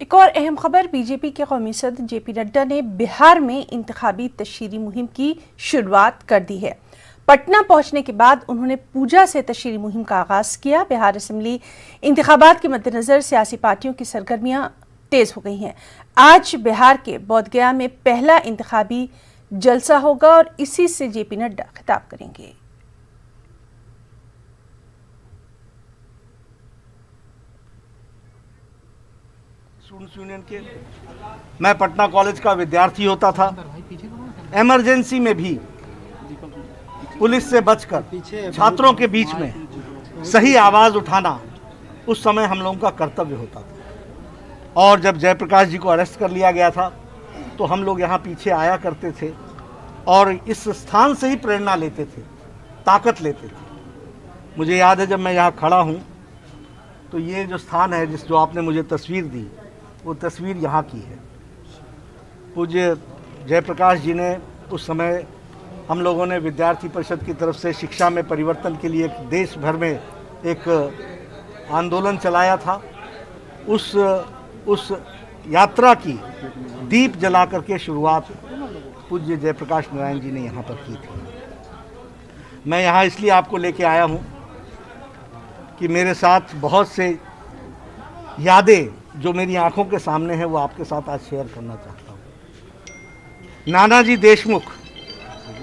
एक और अहम खबर, बीजेपी के कौमी सदर जेपी नड्डा ने बिहार में इंतखाबी तशहीरी मुहिम की शुरुआत कर दी है। पटना पहुंचने के बाद उन्होंने पूजा से तशहीरी मुहिम का आगाज किया। बिहार असेंबली इंतखाबात के मद्देनजर सियासी पार्टियों की सरगर्मियां तेज हो गई हैं। आज बिहार के बोधगया में पहला इंतखाबी जलसा होगा और इसी से जेपी नड्डा खिताब करेंगे। स्टूडेंट्स यूनियन के मैं पटना कॉलेज का विद्यार्थी होता था। इमरजेंसी में भी पुलिस से बचकर छात्रों के बीच में सही आवाज़ उठाना उस समय हम लोगों का कर्तव्य होता था। और जब जयप्रकाश जी को अरेस्ट कर लिया गया था तो हम लोग यहाँ पीछे आया करते थे और इस स्थान से ही प्रेरणा लेते थे, ताकत लेते थे। मुझे याद है जब मैं यहाँ खड़ा हूँ तो ये जो स्थान है, जो आपने मुझे तस्वीर दी, वो तस्वीर यहाँ की है। पूज्य जयप्रकाश जी ने उस समय हम लोगों ने विद्यार्थी परिषद की तरफ से शिक्षा में परिवर्तन के लिए देश भर में एक आंदोलन चलाया था। उस यात्रा की दीप जला करके शुरुआत पूज्य जयप्रकाश नारायण जी ने यहाँ पर की थी। मैं यहाँ इसलिए आपको लेके आया हूँ कि मेरे साथ बहुत से यादें जो मेरी आंखों के सामने है वो आपके साथ आज शेयर करना चाहता हूँ। नानाजी देशमुख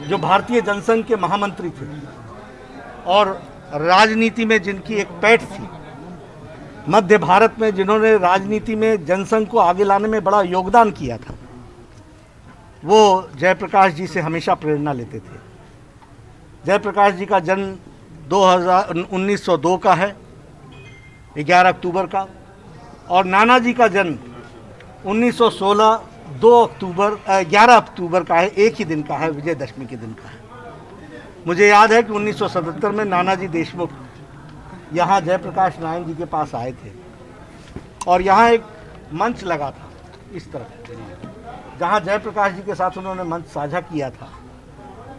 जो भारतीय जनसंघ के महामंत्री थे और राजनीति में जिनकी एक पैठ थी, मध्य भारत में जिन्होंने राजनीति में जनसंघ को आगे लाने में बड़ा योगदान किया था, वो जयप्रकाश जी से हमेशा प्रेरणा लेते थे। जयप्रकाश जी का जन्म 1902 का है, 11 अक्टूबर का, और नानाजी का जन्म 1916 11 अक्टूबर का है, एक ही दिन का है, विजयदशमी के दिन का है। मुझे याद है कि 1977 में नानाजी देशमुख यहाँ जयप्रकाश नारायण जी के पास आए थे और यहाँ एक मंच लगा था इस तरफ, जहाँ जयप्रकाश जी के साथ उन्होंने मंच साझा किया था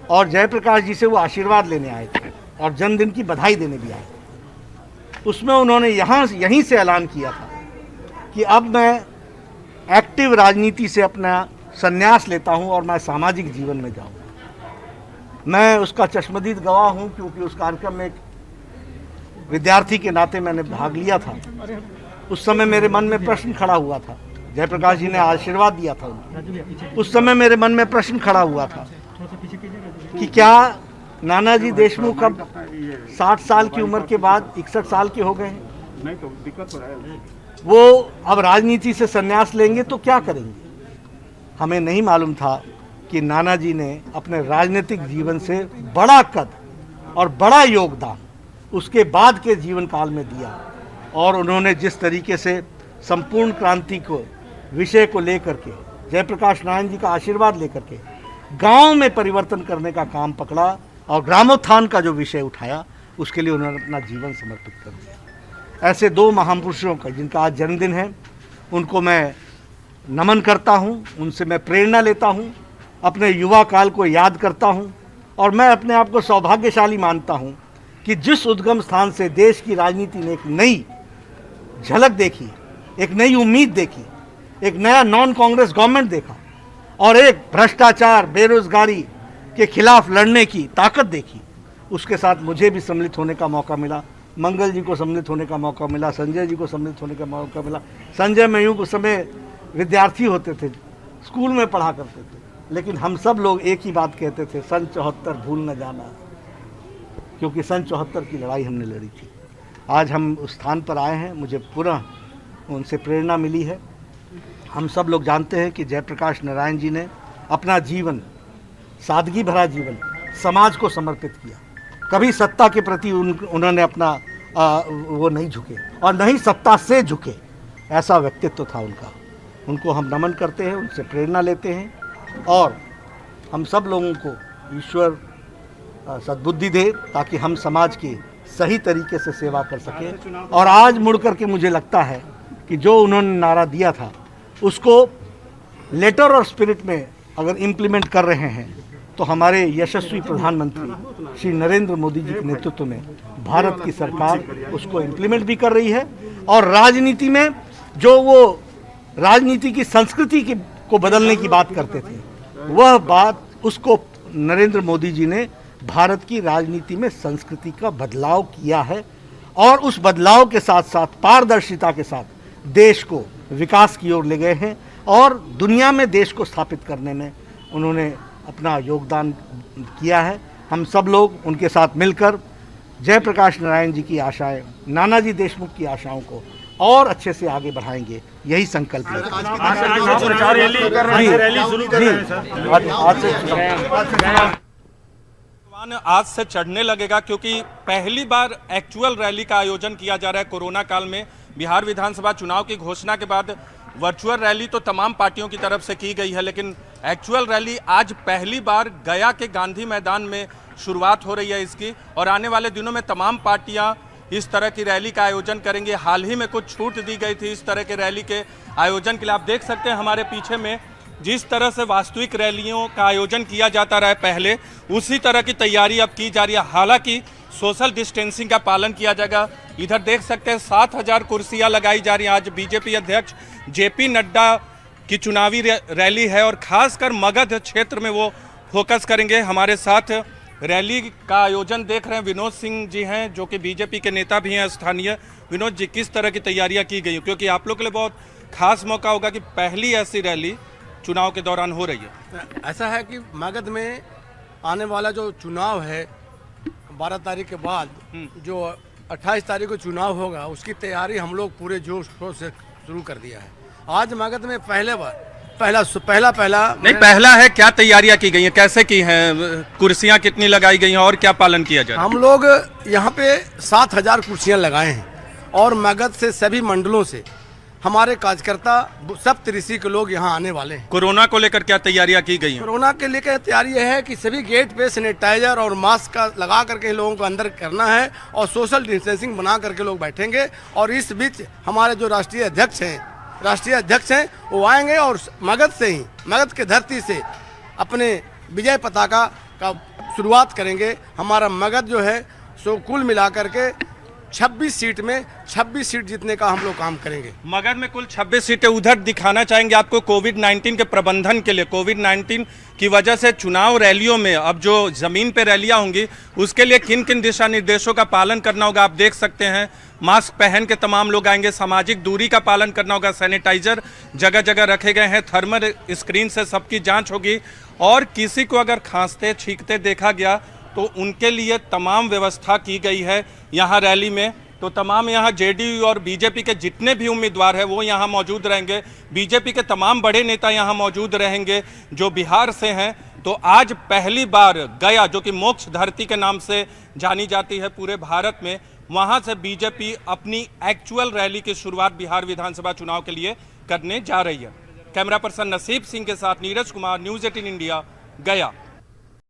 और जयप्रकाश जी से वो आशीर्वाद लेने आए थे और जन्मदिन की बधाई देने भी आए थे। उसमें उन्होंने यहीं से ऐलान किया था कि अब मैं एक्टिव राजनीति से अपना संन्यास लेता हूं और मैं सामाजिक जीवन में जाऊंगा। मैं उसका चश्मदीद गवाह हूं क्योंकि उस कार्यक्रम में एक विद्यार्थी के नाते मैंने भाग लिया था। उस समय मेरे मन में प्रश्न खड़ा हुआ था, जयप्रकाश जी ने आशीर्वाद दिया था उन्हें। उस समय मेरे मन में प्रश्न खड़ा हुआ था कि क्या नानाजी देशमुख अब 60 साल की उम्र के बाद 61 साल के हो गए हैं, नहीं तो दिक्कत हो रहा है, वो अब राजनीति से संन्यास लेंगे तो क्या करेंगे। हमें नहीं मालूम था कि नानाजी ने अपने राजनीतिक जीवन से बड़ा कद और बड़ा योगदान उसके बाद के जीवन काल में दिया और उन्होंने जिस तरीके से संपूर्ण क्रांति को विषय को लेकर के जयप्रकाश नारायण जी का आशीर्वाद लेकर के गांव में परिवर्तन करने का काम पकड़ा और ग्रामोत्थान का जो विषय उठाया, उसके लिए उन्होंने अपना जीवन समर्पित कर दिया। ऐसे दो महापुरुषों का जिनका आज जन्मदिन है, उनको मैं नमन करता हूं, उनसे मैं प्रेरणा लेता हूं, अपने युवा काल को याद करता हूं और मैं अपने आप को सौभाग्यशाली मानता हूं कि जिस उद्गम स्थान से देश की राजनीति ने एक नई झलक देखी, एक नई उम्मीद देखी, एक नया नॉन कांग्रेस गवर्नमेंट देखा और एक भ्रष्टाचार बेरोजगारी के खिलाफ लड़ने की ताकत देखी, उसके साथ मुझे भी सम्मिलित होने का मौका मिला। मंगल जी को सम्मिलित होने का मौका मिला, संजय जी को सम्मिलित होने का मौका मिला। संजय मयूख उस समय विद्यार्थी होते थे, स्कूल में पढ़ा करते थे, लेकिन हम सब लोग एक ही बात कहते थे, सन 74 भूल न जाना, क्योंकि सन 74 की लड़ाई हमने लड़ी थी। आज हम उस स्थान पर आए हैं, मुझे पुनः उनसे प्रेरणा मिली है। हम सब लोग जानते हैं कि जयप्रकाश नारायण जी ने अपना जीवन, सादगी भरा जीवन, समाज को समर्पित किया। कभी सत्ता के प्रति उन्होंने अपना वो नहीं झुके और नहीं सत्ता से झुके, ऐसा व्यक्तित्व था उनका। उनको हम नमन करते हैं, उनसे प्रेरणा लेते हैं और हम सब लोगों को ईश्वर सद्बुद्धि दे ताकि हम समाज की सही तरीके से सेवा कर सकें। और आज मुड़ करके मुझे लगता है कि जो उन्होंने नारा दिया था उसको लेटर और स्पिरिट में अगर इम्प्लीमेंट कर रहे हैं तो हमारे यशस्वी प्रधानमंत्री श्री नरेंद्र मोदी जी के नेतृत्व में भारत की सरकार उसको इम्प्लीमेंट भी कर रही है और राजनीति में जो वो राजनीति की संस्कृति को बदलने की बात करते थे, वह बात उसको नरेंद्र मोदी जी ने भारत की राजनीति में संस्कृति का बदलाव किया है और उस बदलाव के साथ साथ पारदर्शिता के साथ देश को विकास की ओर ले गए हैं और दुनिया में देश को स्थापित करने में उन्होंने अपना योगदान किया है। हम सब लोग उनके साथ मिलकर जयप्रकाश नारायण जी की आशाएं, नानाजी देशमुख की आशाओं को और अच्छे से आगे बढ़ाएंगे, यही संकल्प है। आज से चढ़ने लगेगा क्योंकि पहली बार एक्चुअल रैली का आयोजन किया जा रहा है कोरोना काल में। बिहार विधानसभा चुनाव की घोषणा के बाद वर्चुअल रैली तो तमाम पार्टियों की तरफ से की गई है, लेकिन एक्चुअल रैली आज पहली बार गया के गांधी मैदान में शुरुआत हो रही है इसकी, और आने वाले दिनों में तमाम पार्टियां इस तरह की रैली का आयोजन करेंगे। हाल ही में कुछ छूट दी गई थी इस तरह के रैली के आयोजन के लिए। आप देख सकते हैं हमारे पीछे में जिस तरह से वास्तविक रैलियों का आयोजन किया जाता रहा है पहले, उसी तरह की तैयारी अब की जा रही है। हालांकि सोशल डिस्टेंसिंग का पालन किया जाएगा। इधर देख सकते हैं 7,000 कुर्सियां लगाई जा रही हैं। आज बीजेपी अध्यक्ष जेपी नड्डा की चुनावी रैली है और खासकर मगध क्षेत्र में वो फोकस करेंगे। हमारे साथ रैली का आयोजन देख रहे हैं विनोद सिंह जी हैं, जो कि बीजेपी के नेता भी हैं स्थानीय। विनोद जी, किस तरह की तैयारियां की गई, क्योंकि आप लोग के लिए बहुत खास मौका होगा कि पहली ऐसी रैली चुनाव के दौरान हो रही है। ऐसा है कि मगध में आने वाला जो चुनाव है 12 तारीख के बाद, जो 28 तारीख को चुनाव होगा, उसकी तैयारी हम लोग पूरे जोश शोर से शुरू कर दिया है। आज मगध में पहला है, क्या तैयारियां की गई हैं, कैसे की हैं, कुर्सियां कितनी लगाई गई हैं और क्या पालन किया जाए? हम लोग यहाँ पे 7,000 कुर्सियाँ लगाए हैं और मगध से सभी मंडलों से हमारे कार्यकर्ता सप्तऋषि के लोग यहाँ आने वाले हैं। कोरोना को लेकर क्या तैयारियां की गई हैं? कोरोना के लेकर तैयारी यह है कि सभी गेट पे सैनिटाइजर और मास्क का लगा करके लोगों को अंदर करना है और सोशल डिस्टेंसिंग बना करके लोग बैठेंगे। और इस बीच हमारे जो राष्ट्रीय अध्यक्ष हैं वो आएंगे और मगध से ही, मगध के धरती से अपने विजय पताका का शुरुआत करेंगे। हमारा मगध जो है सो कुल मिलाकर के 26 सीट में 26 सीट जीतने का हम लोग काम करेंगे। मगध में कुल 26 सीटें। उधर दिखाना चाहेंगे आपको कोविड-19 के प्रबंधन के लिए, कोविड-19 की वजह से चुनाव रैलियों में अब जो जमीन पे रैलियां होंगी उसके लिए किन किन दिशा निर्देशों का पालन करना होगा। आप देख सकते हैं मास्क पहन के तमाम लोग आएंगे, सामाजिक दूरी का पालन करना होगा, सैनिटाइजर जगह जगह रखे गए हैं, थर्मल स्क्रीन से सबकी जाँच होगी और किसी को अगर खांसते छींकते देखा गया तो उनके लिए तमाम व्यवस्था की गई है यहाँ रैली में। तो तमाम यहाँ जेडीयू और बीजेपी के जितने भी उम्मीदवार हैं वो यहाँ मौजूद रहेंगे। बीजेपी के तमाम बड़े नेता यहाँ मौजूद रहेंगे जो बिहार से हैं। तो आज पहली बार गया, जो कि मोक्ष धरती के नाम से जानी जाती है पूरे भारत में, वहाँ से बीजेपी अपनी एक्चुअल रैली की शुरुआत बिहार विधानसभा चुनाव के लिए करने जा रही है। कैमरा पर्सन नसीब सिंह के साथ नीरज कुमार, न्यूज़ 18 इंडिया, गया।